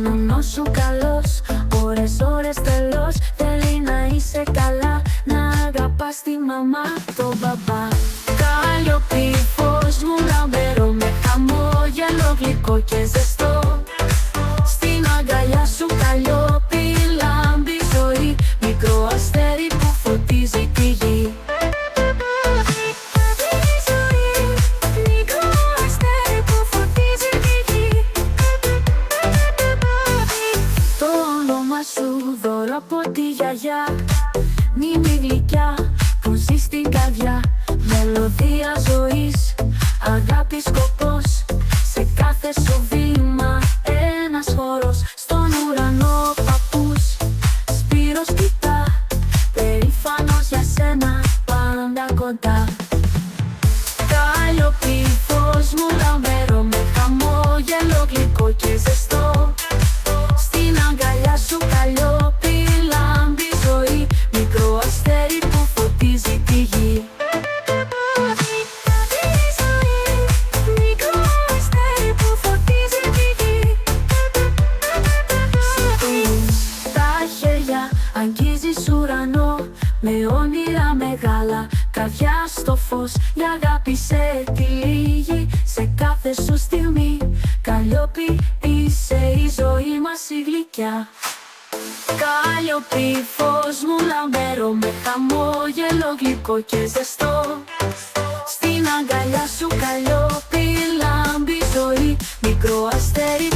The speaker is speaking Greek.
όνομά σου καλός, ώρες ώρες τρελός. Θέλει να είσαι καλά, να αγαπάς τη μαμά, τον μπαμπά. Καλλιόπη, φως μου λαμπερό, με χαμόγελο γλυκό και ζεστό. Στην αγκαλιά σου Καλλιόπη, λάμπει η ζωή, μικρό αστέρι που φωτίζει τη γη. Το όνομα σου δώρο από τη γιαγιά, μνήμη γλυκιά που ζει στην καρδιά. Μελωδία ζωής, αγάπη σκοπός, σε κάθε σου βήμα ένας χώρος. Στον ουρανό παππούς, Σπύρος κοιτά, περήφανος για σένα, πάντα κοντά. Καλλιόπη, φως μου λαμπερό, με χαμόγελο γλυκό και ζεστό. Στην αγκαλιά σου Καλλιόπη, λάμπει η ζωή, μικρό αστέρι που φωτίζει τη γη. Αγγίζεις ουρανό με όνειρα μεγάλα, καρδιά στο φως, η αγάπη σε τυλίγει σε κάθε σου στιγμή. Καλλιόπη, είσαι η ζωή μας η γλυκιά. Καλλιόπη, φως μου λαμπερό, με χαμόγελο γλυκό και ζεστό. Στην αγκαλιά σου Καλλιόπη, λάμπει η ζωή, μικρό αστέρι